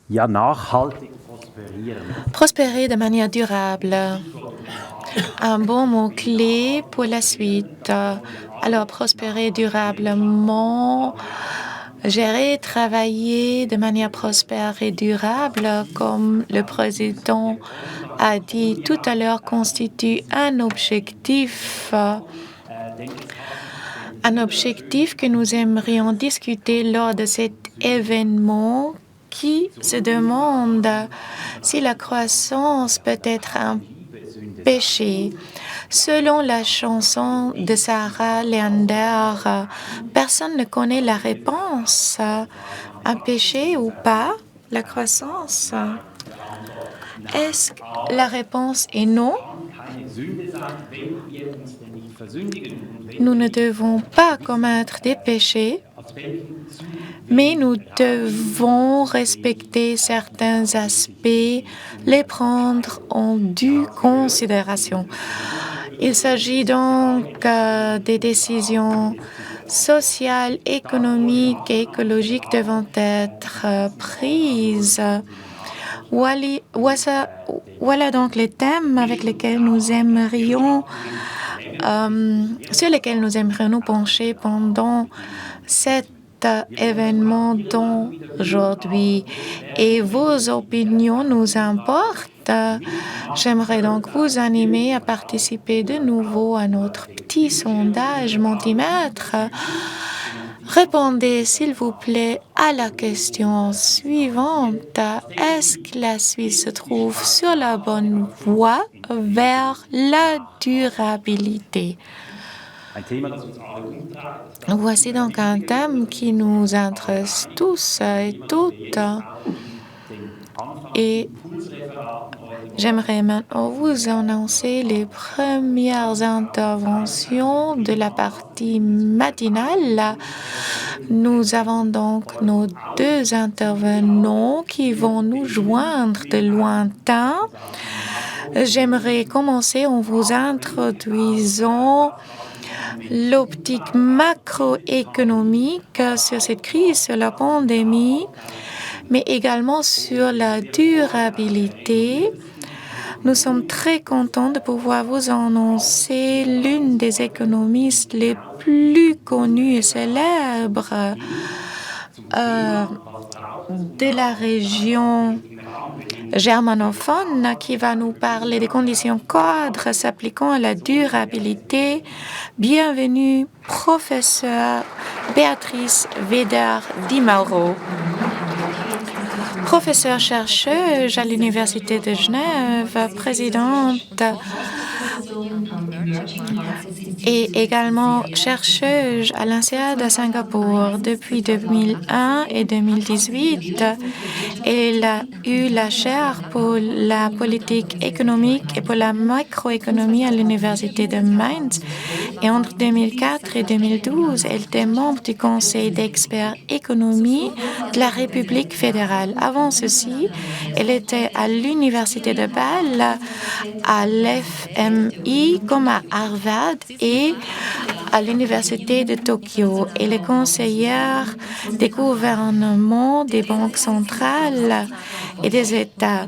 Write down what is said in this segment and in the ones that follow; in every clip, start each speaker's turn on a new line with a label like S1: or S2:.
S1: Ja, nachhaltig prosperieren.
S2: Prospérer de manière durable. Un bon mot-clé pour la suite. Alors, prospérer durablement, gérer et travailler de manière prospère et durable, comme le président a dit tout à l'heure, constitue un objectif que nous aimerions discuter lors de cet événement qui se demande si la croissance peut être un péché. Selon la chanson de Sarah Leander, personne ne connaît la réponse. Un péché ou pas, la croissance? Est-ce que la réponse est non? Nous ne devons pas commettre des péchés, mais nous devons respecter certains aspects, les prendre en due considération. Il s'agit donc des décisions sociales, économiques et écologiques devant être prises. Voilà donc les thèmes avec lesquels nous aimerions, sur lesquels nous aimerions nous pencher pendant cet événement d'aujourd'hui. Et vos opinions nous importent. J'aimerais donc vous animer à participer de nouveau à notre petit sondage Mentimetre. Répondez, s'il vous plaît, à la question suivante. Est-ce que la Suisse se trouve sur la bonne voie vers la durabilité? Voici donc un thème qui nous intéresse tous et toutes. Et j'aimerais maintenant vous annoncer les premières interventions de la partie matinale. Nous avons donc nos deux intervenants qui vont nous joindre de lointain. J'aimerais commencer en vous introduisant l'optique macroéconomique sur cette crise, sur la pandémie, mais également sur la durabilité. Nous sommes très contents de pouvoir vous annoncer l'une des économistes les plus connues et célèbres de la région germanophone qui va nous parler des conditions cadres s'appliquant à la durabilité. Bienvenue, professeur Béatrice Védard-Di Mauro. Professeure chercheuse à l'Université de Genève, présidente et également chercheuse à l'INSEAD à Singapour depuis 2001 et 2018. Elle a eu la chaire pour la politique économique et pour la macroéconomie à l'Université de Mainz. Et entre 2004 et 2012, elle était membre du Conseil d'experts économie de la République fédérale. Avant ceci, elle était à l'Université de Bâle, à l'FMI, comme à Harvard et à l'Université de Tokyo. Elle est conseillère des gouvernements, des banques centrales et des États.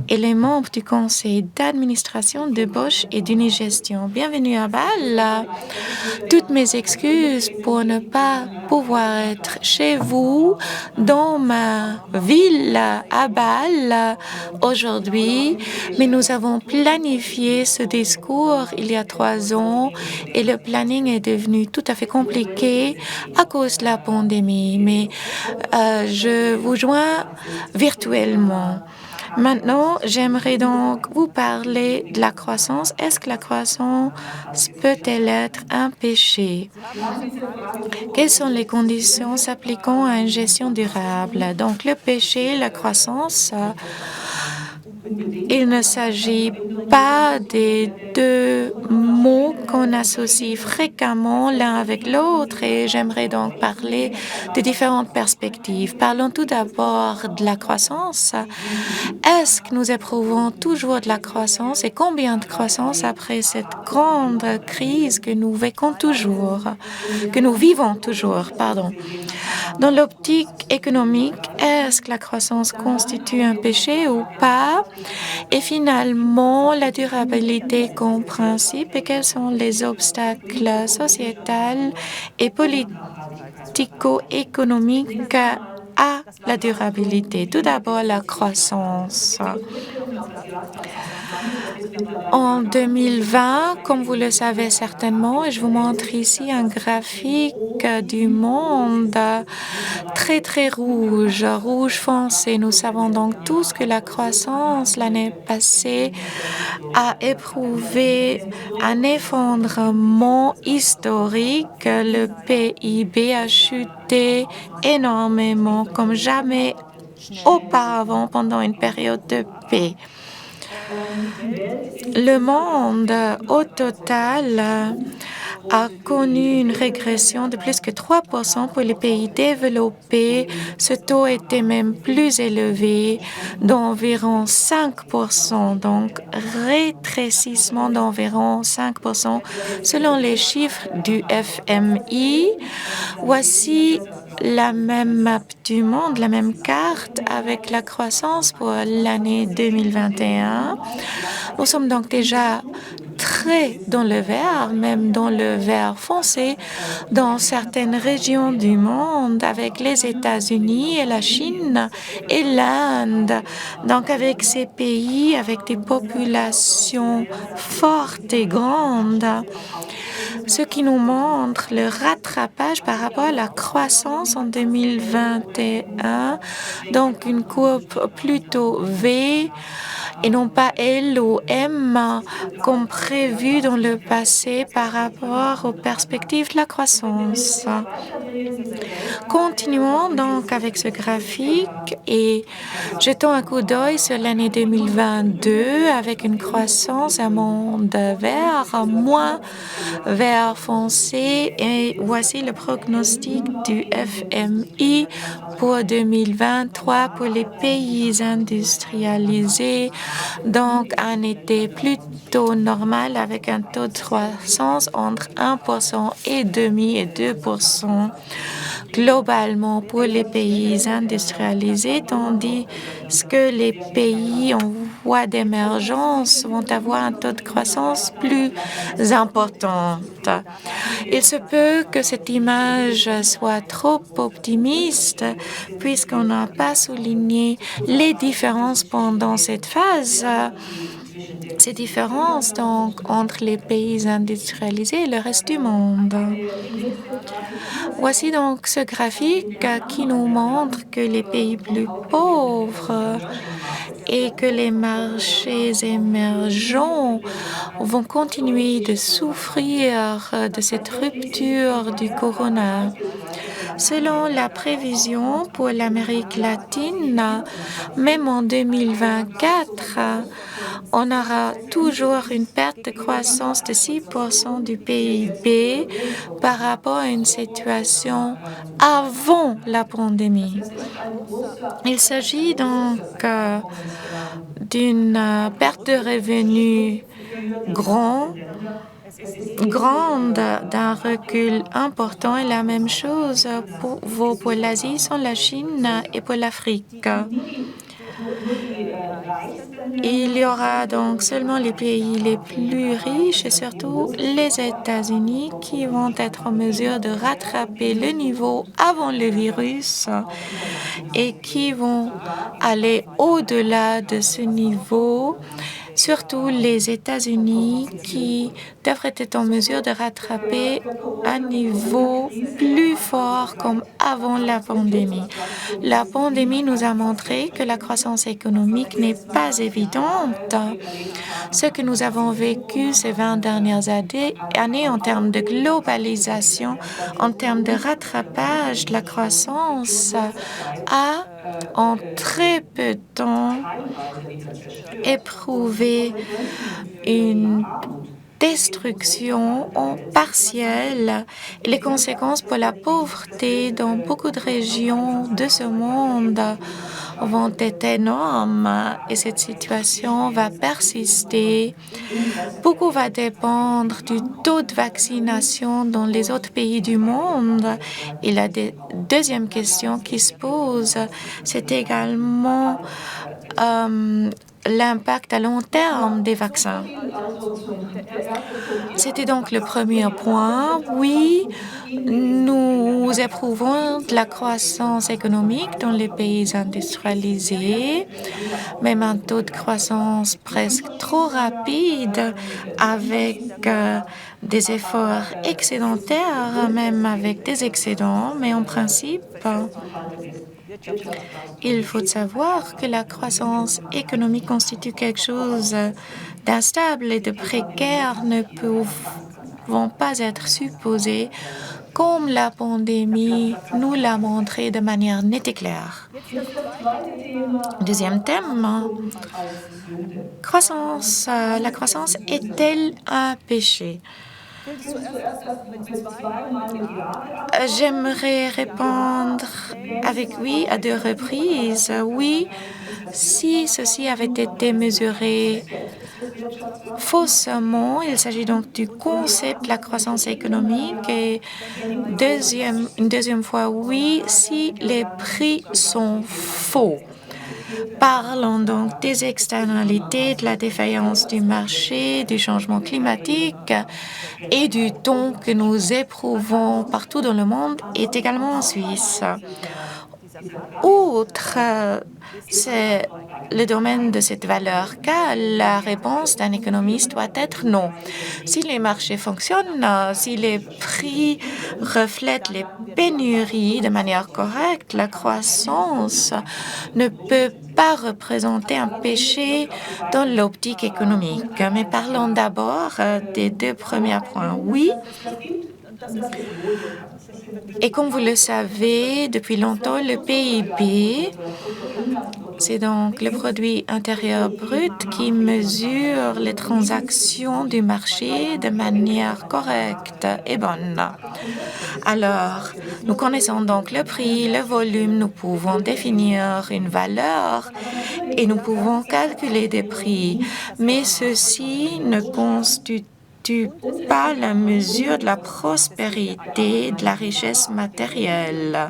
S2: Elle est membre du conseil d'administration de Bosch et d'Unigestion. Bienvenue à Bâle. Toutes mes excuses pour ne pas pouvoir être chez vous dans ma ville à Bâle aujourd'hui, mais nous avons planifié ce discours il y a 3 ans et le planning est devenu tout à fait compliqué à cause de la pandémie. Mais je vous joins virtuellement. Maintenant, j'aimerais donc vous parler de la croissance. Est-ce que la croissance peut-elle être un péché? Quelles sont les conditions s'appliquant à une gestion durable? Donc, le péché, la croissance, Il ne s'agit pas des deux mots qu'on associe fréquemment l'un avec l'autre et j'aimerais donc parler de différentes perspectives. Parlons tout d'abord de la croissance. Est-ce que nous éprouvons toujours de la croissance et combien de croissance après cette grande crise que nous vivons toujours, pardon. Dans l'optique économique, est-ce que la croissance constitue un péché ou pas? Et finalement, la durabilité comme principe et quels sont les obstacles sociétals et politico-économiques à la durabilité. Tout d'abord, la croissance. En 2020, comme vous le savez certainement, et je vous montre ici un graphique du monde très rouge, rouge foncé. Nous savons donc tous que la croissance l'année passée a éprouvé un effondrement historique. Le PIB a chuté énormément comme jamais auparavant pendant une période de paix. Le monde, au total, a connu une régression de plus que 3% pour les pays développés. Ce taux était même plus élevé, d'environ 5%, donc rétrécissement d'environ 5% selon les chiffres du FMI. Voici la même map du monde, la même carte avec la croissance pour l'année 2021. Nous sommes donc déjà très dans le vert, même dans le vert foncé, dans certaines régions du monde, avec les États-Unis et la Chine et l'Inde. Donc avec ces pays, avec des populations fortes et grandes, ce qui nous montre le rattrapage par rapport à la croissance en 2021, donc une courbe plutôt V et non pas L ou M comme prévu dans le passé par rapport aux perspectives de la croissance. Continuons donc avec ce graphique et jetons un coup d'œil sur l'année 2022 avec une croissance à monde vert, moins vert foncé et voici le pronostic du FMI pour 2023 pour les pays industrialisés. Donc un été plutôt normal avec un taux de croissance entre 1% et demi et 2% globalement pour les pays industrialisés, tandis que les pays en voie d'émergence vont avoir un taux de croissance plus important. Il se peut que cette image soit trop optimiste puisqu'on n'a pas souligné les différences pendant cette phase. Ces différences donc entre les pays industrialisés et le reste du monde. Voici donc ce graphique qui nous montre que les pays plus pauvres et que les marchés émergents vont continuer de souffrir de cette rupture du corona. Selon la prévision pour l'Amérique latine, même en 2024, on aura toujours une perte de croissance de 6% du PIB par rapport à une situation avant la pandémie. Il s'agit donc d'une perte de revenus grande, d'un recul important et la même chose vaut pour l'Asie, sans la Chine et pour l'Afrique. Il y aura donc seulement les pays les plus riches et surtout les États-Unis qui vont être en mesure de rattraper le niveau avant le virus et qui vont aller au-delà de ce niveau. Surtout les États-Unis qui devraient être en mesure de rattraper un niveau plus fort comme avant la pandémie. La pandémie nous a montré que la croissance économique n'est pas évidente. Ce que nous avons vécu ces 20 dernières années en termes de globalisation, en termes de rattrapage de la croissance, a en très peu de temps éprouvé une destruction en partielle. Les conséquences pour la pauvreté dans beaucoup de régions de ce monde vont être énormes et cette situation va persister. Beaucoup va dépendre du taux de vaccination dans les autres pays du monde. Et la deuxième question qui se pose, c'est également l'impact à long terme des vaccins. C'était donc le premier point. Oui, nous éprouvons de la croissance économique dans les pays industrialisés, même un taux de croissance presque trop rapide avec des efforts excédentaires, même avec des excédents, mais en principe, il faut savoir que la croissance économique constitue quelque chose d'instable et de précaire, ne pouvant pas être supposé, comme la pandémie nous l'a montré de manière nette et claire. Deuxième thème, la croissance est-elle un péché? J'aimerais répondre avec oui à 2 reprises. Oui, si ceci avait été mesuré faussement, il s'agit donc du concept de la croissance économique. Et une deuxième fois, oui, si les prix sont faux. Parlons donc des externalités, de la défaillance du marché, du changement climatique et du ton que nous éprouvons partout dans le monde et également en Suisse. Outre, c'est le domaine de cette valeur, car la réponse d'un économiste doit être non. Si les marchés fonctionnent, si les prix reflètent les pénuries de manière correcte, la croissance ne peut pas représenter un péché dans l'optique économique. Mais parlons d'abord des 2 premiers points. Oui, et comme vous le savez, depuis longtemps, le PIB, c'est donc le produit intérieur brut qui mesure les transactions du marché de manière correcte et bonne. Alors, nous connaissons donc le prix, le volume, nous pouvons définir une valeur et nous pouvons calculer des prix, mais ceci ne constitue pas la mesure de la prospérité, de la richesse matérielle.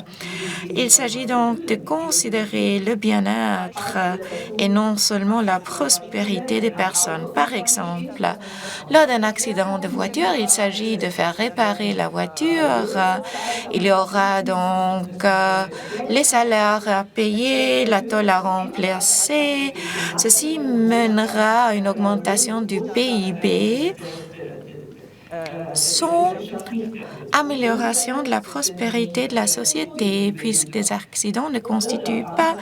S2: Il s'agit donc de considérer le bien-être et non seulement la prospérité des personnes. Par exemple, lors d'un accident de voiture, il s'agit de faire réparer la voiture. Il y aura donc les salaires à payer, la tôle à remplacer. Ceci mènera à une augmentation du PIB sans amélioration de la prospérité de la société, puisque les accidents ne constituent pas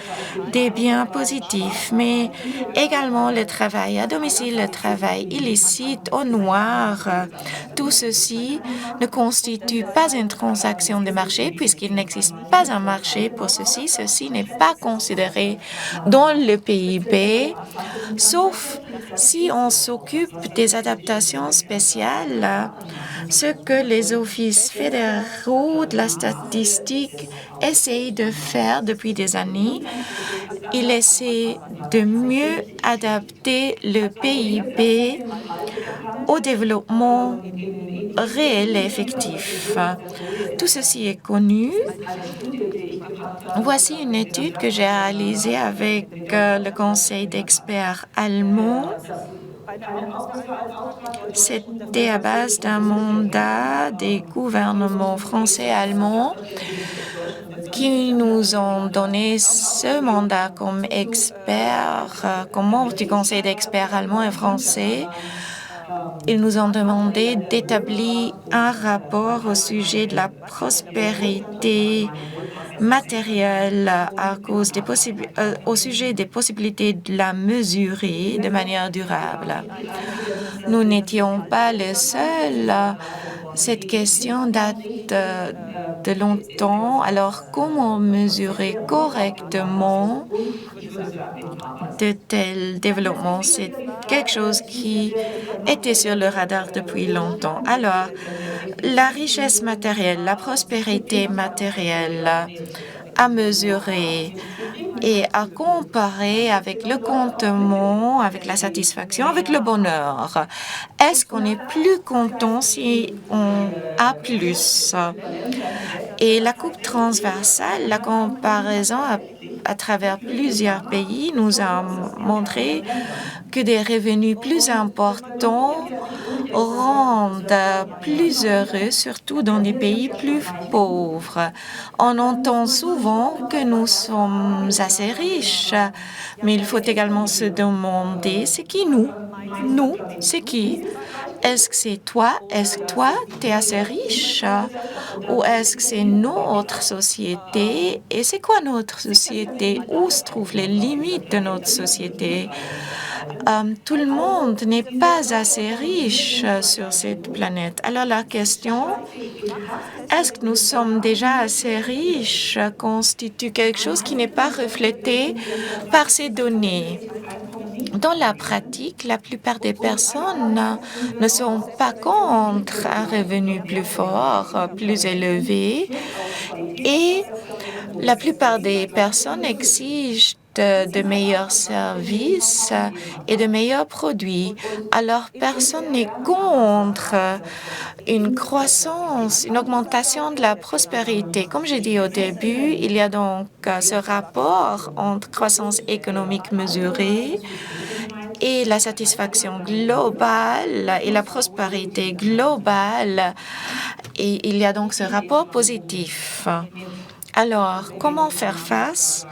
S2: des biens positifs, mais également le travail à domicile, le travail illicite au noir. Tout ceci ne constitue pas une transaction de marché, puisqu'il n'existe pas un marché pour ceci. Ceci n'est pas considéré dans le PIB, sauf si on s'occupe des adaptations spéciales, ce que les offices fédéraux de la statistique essayent de faire depuis des années. Ils essaient de mieux adapter le PIB au développement réel et effectif. Tout ceci est connu. Voici une étude que j'ai réalisée avec le conseil d'experts allemand. C'était à base d'un mandat des gouvernements français et allemands qui nous ont donné ce mandat comme experts, comme membres du conseil d'experts allemands et français. Ils nous ont demandé d'établir un rapport au sujet de la prospérité matérielle au sujet des possibilités de la mesurer de manière durable. Nous n'étions pas les seuls. Cette question date de longtemps. Alors, comment mesurer correctement de tels développements? C'est quelque chose qui était sur le radar depuis longtemps. Alors, la richesse matérielle, la prospérité matérielle à mesurer et à comparer avec le contentement, avec la satisfaction, avec le bonheur. Est-ce qu'on est plus content si on a plus? Et la coupe transversale, la comparaison à travers plusieurs pays nous a montré que des revenus plus importants rendent plus heureux, surtout dans des pays plus pauvres. On entend souvent que nous sommes assez riches, mais il faut également se demander, c'est qui nous? Nous, c'est qui? Est-ce que c'est toi? Est-ce que toi, tu es assez riche? Ou est-ce que c'est notre société? Et c'est quoi notre société? Où se trouvent les limites de notre société? Tout le monde n'est pas assez riche sur cette planète. Alors la question, est-ce que nous sommes déjà assez riches, constitue quelque chose qui n'est pas reflété par ces données. Dans la pratique, la plupart des personnes ne sont pas contre un revenu plus fort, plus élevé, et la plupart des personnes exigent de meilleurs services et de meilleurs produits. Alors, personne n'est contre une croissance, une augmentation de la prospérité. Comme j'ai dit au début, il y a donc ce rapport entre croissance économique mesurée et la satisfaction globale et la prospérité globale. Et il y a donc ce rapport positif. Alors, comment faire face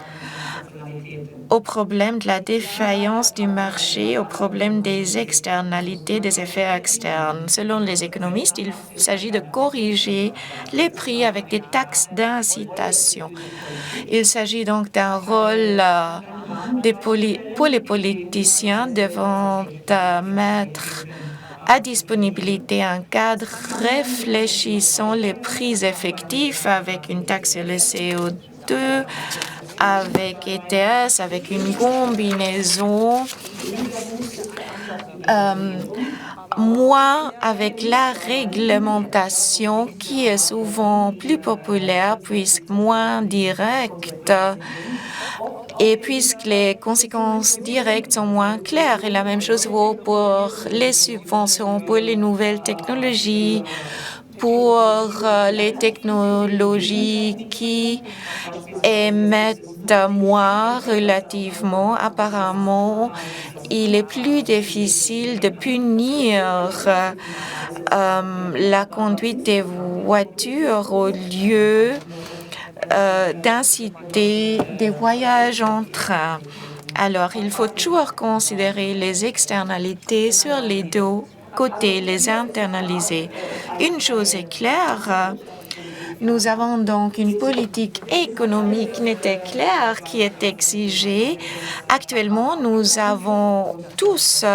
S2: au problème de la défaillance du marché, au problème des externalités, des effets externes? Selon les économistes, il s'agit de corriger les prix avec des taxes d'incitation. Il s'agit donc d'un rôle pour les politiciens devant mettre à disponibilité un cadre réfléchissant les prix effectifs avec une taxe sur le CO2, avec ETS, avec une combinaison, moins avec la réglementation qui est souvent plus populaire puisque moins directe et puisque les conséquences directes sont moins claires. Et la même chose vaut pour les subventions, pour les nouvelles technologies, pour les technologies qui émettent moins relativement. Apparemment, il est plus difficile de punir la conduite des voitures au lieu d'inciter des voyages en train. Alors, il faut toujours considérer les externalités sur les deux côtés, les internaliser. Une chose est claire, nous avons donc une politique économique nette et claire qui est exigée. Actuellement, nous avons tous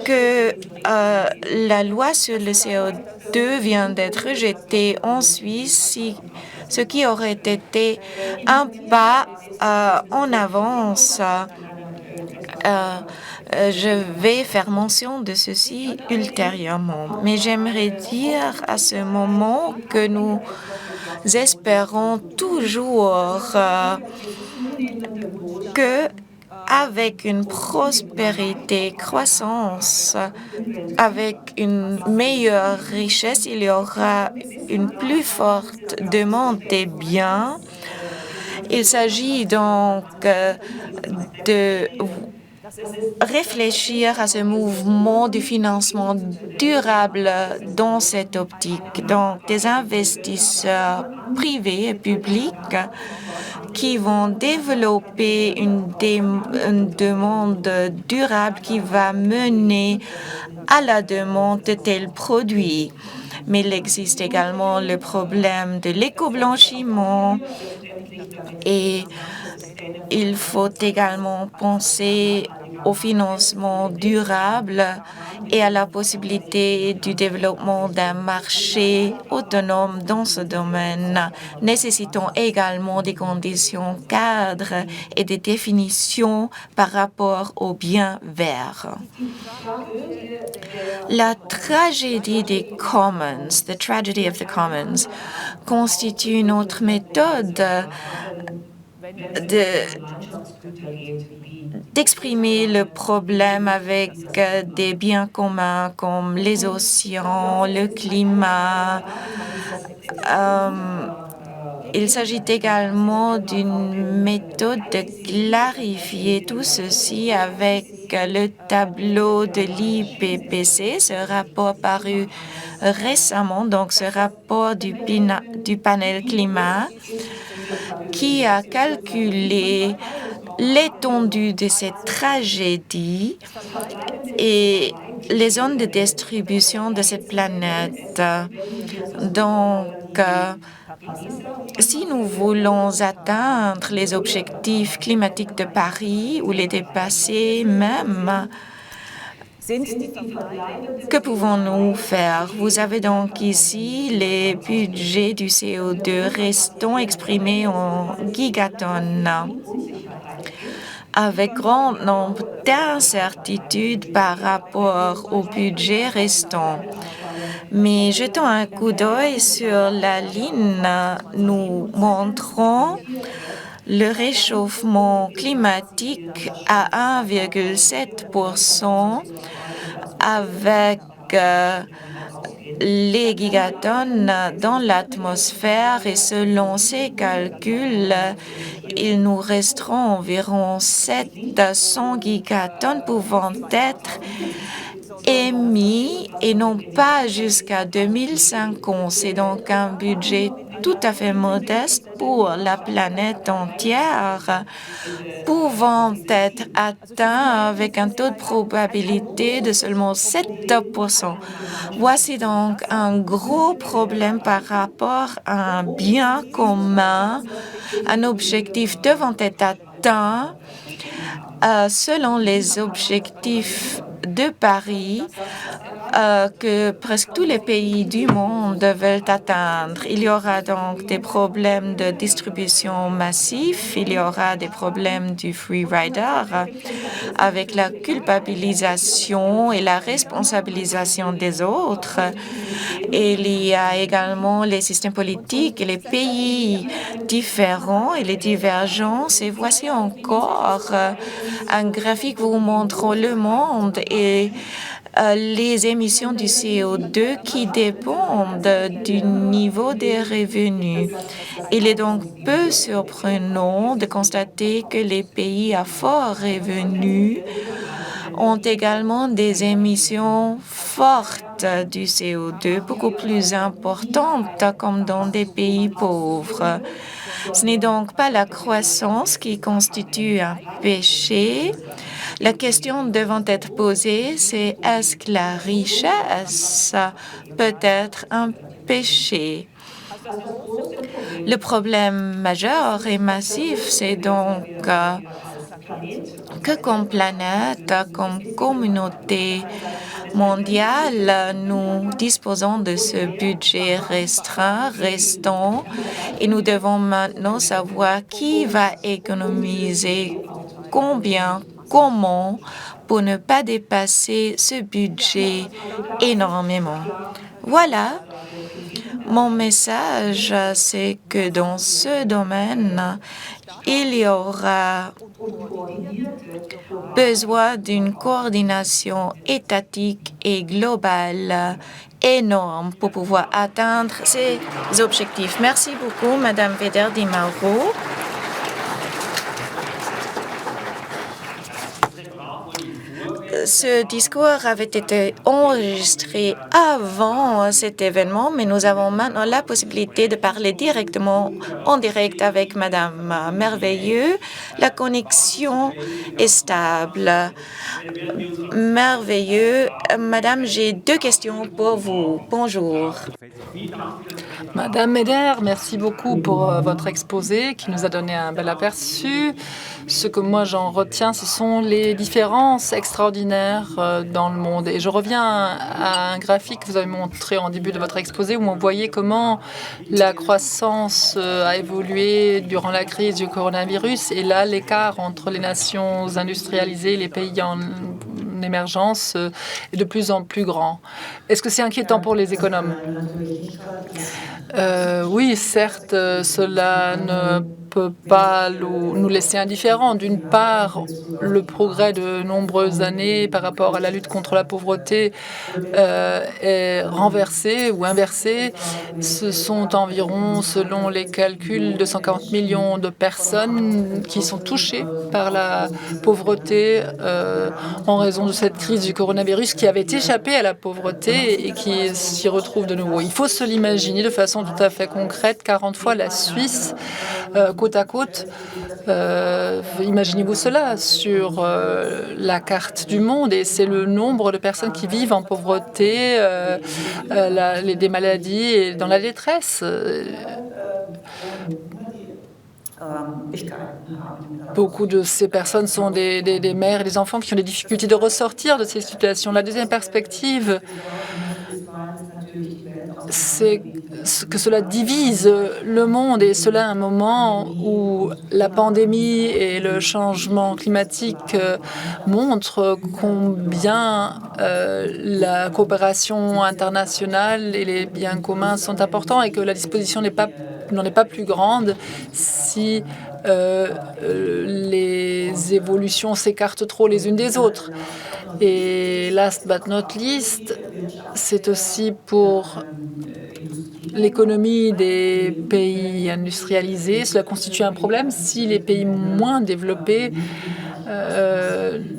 S2: que la loi sur le CO2 vient d'être rejetée en Suisse, ce qui aurait été un pas en avance. Je vais faire mention de ceci ultérieurement, mais j'aimerais dire à ce moment que nous espérons toujours que avec une prospérité, croissance, avec une meilleure richesse, il y aura une plus forte demande des biens. Il s'agit donc de réfléchir à ce mouvement du financement durable dans cette optique, donc des investisseurs privés et publics qui vont développer une demande durable qui va mener à la demande de tels produits. Mais il existe également le problème de l'éco-blanchiment et Il faut également penser au financement durable et à la possibilité du développement d'un marché autonome dans ce domaine, nécessitant également des conditions cadres et des définitions par rapport aux biens verts. La tragédie des commons, the tragedy of the commons, constitue une autre méthode d'exprimer le problème avec des biens communs comme les océans, le climat. Il s'agit également d'une méthode de clarifier tout ceci avec le tableau de l'IPPC, ce rapport paru récemment, donc ce rapport du panel climat, qui a calculé l'étendue de cette tragédie et les zones de distribution de cette planète. Donc, si nous voulons atteindre les objectifs climatiques de Paris ou les dépasser même, que pouvons-nous faire? Vous avez donc ici les budgets du CO2 restants exprimés en gigatonnes, avec grand nombre d'incertitudes par rapport au budget restant. Mais jetons un coup d'œil sur la ligne, nous montrons le réchauffement climatique à 1,7% avec les gigatonnes dans l'atmosphère et selon ces calculs, il nous restera environ 700 gigatonnes pouvant être émis et non pas jusqu'à 2050. C'est donc un budget tout à fait modeste pour la planète entière, pouvant être atteint avec un taux de probabilité de seulement 7%. Voici donc un gros problème par rapport à un bien commun, un objectif devant être atteint selon les objectifs de Paris que presque tous les pays du monde veulent atteindre. Il y aura donc des problèmes de distribution massif, il y aura des problèmes du free rider avec la culpabilisation et la responsabilisation des autres. Il y a également les systèmes politiques et les pays différents et les divergences. Et voici encore un graphique vous montrant le monde et les émissions du CO2 qui dépendent du niveau des revenus. Il est donc peu surprenant de constater que les pays à fort revenu ont également des émissions fortes du CO2, beaucoup plus importantes comme dans des pays pauvres. Ce n'est donc pas la croissance qui constitue un péché. La question devant être posée, c'est est-ce que la richesse peut être un péché? Le problème majeur et massif, c'est donc que comme planète, comme communauté mondiale, nous disposons de ce budget restreint, restant, et nous devons maintenant savoir qui va économiser combien, comment, pour ne pas dépasser ce budget énormément. Voilà. Mon message, c'est que dans ce domaine, il y aura besoin d'une coordination étatique et globale énorme pour pouvoir atteindre ces objectifs. Merci beaucoup, Madame Veder-Di Mauro. Ce discours avait été enregistré avant cet événement, mais nous avons maintenant la possibilité de parler directement en direct avec Madame Merveilleux. La connexion est stable. Merveilleux. Madame, j'ai deux questions pour vous. Bonjour.
S3: Madame Meder, merci beaucoup pour votre exposé qui nous a donné un bel aperçu. Ce que moi j'en retiens, ce sont les différences extraordinaires dans le monde. Et je reviens à un graphique que vous avez montré en début de votre exposé où on voyait comment la croissance a évolué durant la crise du coronavirus. Et là, l'écart entre les nations industrialisées et les pays en émergence est de plus en plus grand. Est-ce que c'est inquiétant pour les économes? Oui, certes, cela ne peut pas nous laisser indifférents. D'une part, le progrès de nombreuses années par rapport à la lutte contre la pauvreté est renversé ou inversé. Ce sont environ, selon les calculs, 240 millions de personnes qui sont touchées par la pauvreté en raison de cette crise du coronavirus qui avait échappé à la pauvreté et qui s'y retrouve de nouveau. Il faut se l'imaginer de façon tout à fait concrète. 40 fois la Suisse, côte à côte. Imaginez-vous cela sur la carte du monde et c'est le nombre de personnes qui vivent en pauvreté, des maladies et dans la détresse. Beaucoup de ces personnes sont des mères et des enfants qui ont des difficultés de ressortir de ces situations. La deuxième perspective, c'est que cela divise le monde et cela à un moment où la pandémie et le changement climatique montrent combien la coopération internationale et les biens communs sont importants et que la disposition n'en est pas plus grande si les évolutions s'écartent trop les unes des autres. Et last but not least, c'est aussi pour l'économie des pays industrialisés. Cela constitue un problème si les pays moins développés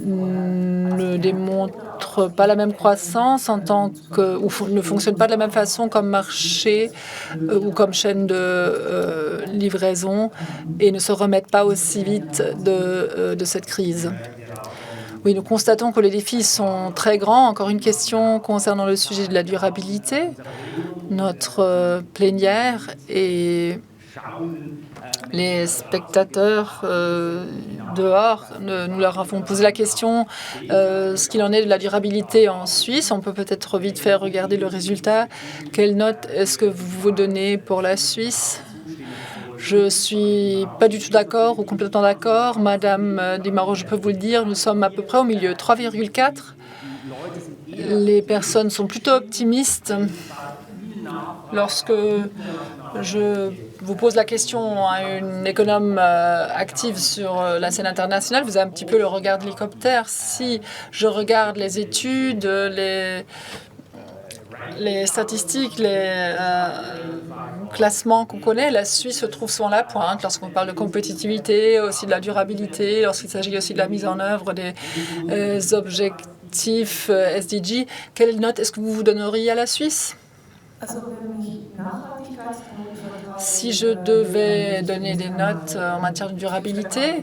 S3: ne démontrent pas la même croissance en tant que ou ne fonctionnent pas de la même façon comme marché ou comme chaîne de livraison et ne se remettent pas aussi vite de cette crise. Oui, nous constatons que les défis sont très grands. Encore une question concernant le sujet de la durabilité. Notre plénière et les spectateurs dehors, nous leur avons posé la question ce qu'il en est de la durabilité en Suisse. On peut peut-être vite faire regarder le résultat. Quelle note est-ce que vous vous donnez pour la Suisse? Je suis pas du tout d'accord ou complètement d'accord. Madame Dimaro, je peux vous le dire, nous sommes à peu près au milieu, 3,4. Les personnes sont plutôt optimistes. Lorsque je vous pose la question à une économe active sur la scène internationale, vous avez un petit peu le regard de l'hélicoptère. Si je regarde les études, les statistiques, les classements qu'on connaît, la Suisse se trouve souvent à la pointe lorsqu'on parle de compétitivité, aussi de la durabilité, lorsqu'il s'agit aussi de la mise en œuvre des objectifs SDG. Quelle note est-ce que vous vous donneriez à la Suisse? Si je devais donner des notes en matière de durabilité,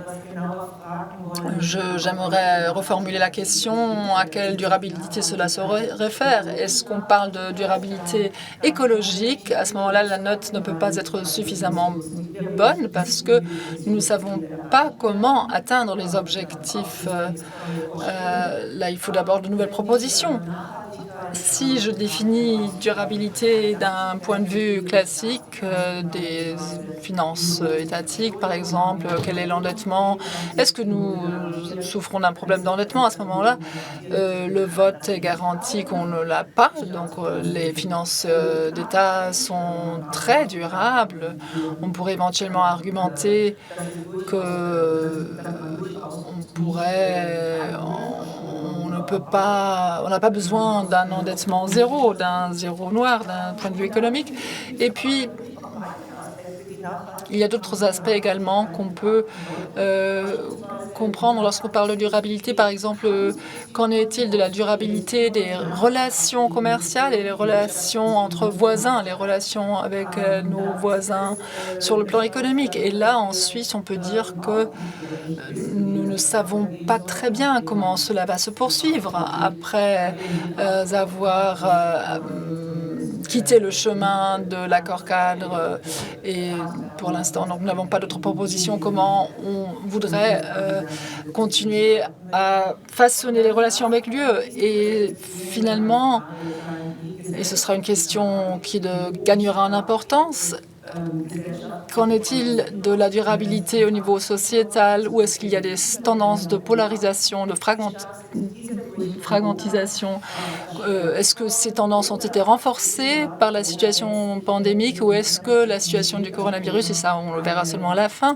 S3: j'aimerais reformuler la question à quelle durabilité cela se réfère. Est-ce qu'on parle de durabilité écologique? À ce moment-là, la note ne peut pas être suffisamment bonne parce que nous ne savons pas comment atteindre les objectifs. Là, il faut d'abord de nouvelles propositions. Si je définis durabilité d'un point de vue classique des finances étatiques, par exemple, quel est l'endettement? Est-ce que nous souffrons d'un problème d'endettement à ce moment-là? Le vote est garanti qu'on ne l'a pas, donc les finances d'État sont très durables. On pourrait éventuellement argumenter que on n'a pas besoin d'un endettement zéro, d'un zéro noir, d'un point de vue économique. Et puis, il y a d'autres aspects également qu'on peut comprendre lorsqu'on parle de durabilité. Par exemple, qu'en est-il de la durabilité des relations commerciales et les relations entre voisins, les relations avec nos voisins sur le plan économique? Et là, en Suisse, on peut dire que nous ne savons pas très bien comment cela va se poursuivre après avoir quitter le chemin de l'accord cadre et pour l'instant, donc, nous n'avons pas d'autres propositions. Comment on voudrait continuer à façonner les relations avec l'UE et finalement, et ce sera une question qui gagnera en importance, qu'en est-il de la durabilité au niveau sociétal? Ou est-ce qu'il y a des tendances de polarisation, de fragmentisation? Est-ce que ces tendances ont été renforcées par la situation pandémique ou est-ce que la situation du coronavirus, et ça on le verra seulement à la fin,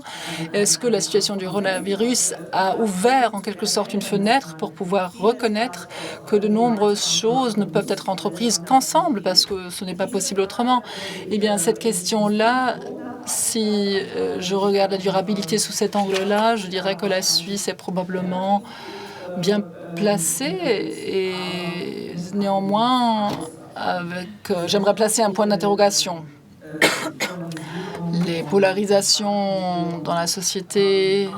S3: est-ce que la situation du coronavirus a ouvert en quelque sorte une fenêtre pour pouvoir reconnaître que de nombreuses choses ne peuvent être entreprises qu'ensemble parce que ce n'est pas possible autrement? Eh bien, cette question-là, si je regarde la durabilité sous cet angle-là, je dirais que la Suisse est probablement bien placée et néanmoins, j'aimerais placer un point d'interrogation. Les polarisations dans la société,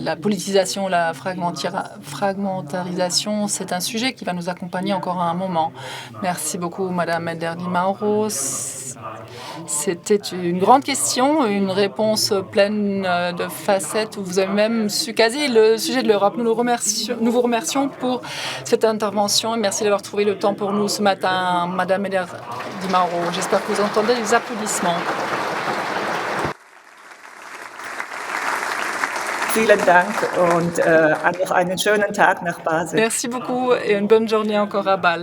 S3: la politisation, la fragmentarisation, c'est un sujet qui va nous accompagner encore à un moment. Merci beaucoup, Madame Eder-Di-Mauro. C'était une grande question, une réponse pleine de facettes où vous avez même su caser le sujet de l'Europe. Nous vous remercions pour cette intervention et merci d'avoir trouvé le temps pour nous ce matin, Madame Eder-Di-Mauro. J'espère que vous entendez les applaudissements.
S4: Vielen Dank und noch einen schönen Tag nach Basel.
S3: Merci beaucoup et une bonne journée encore à Bâle.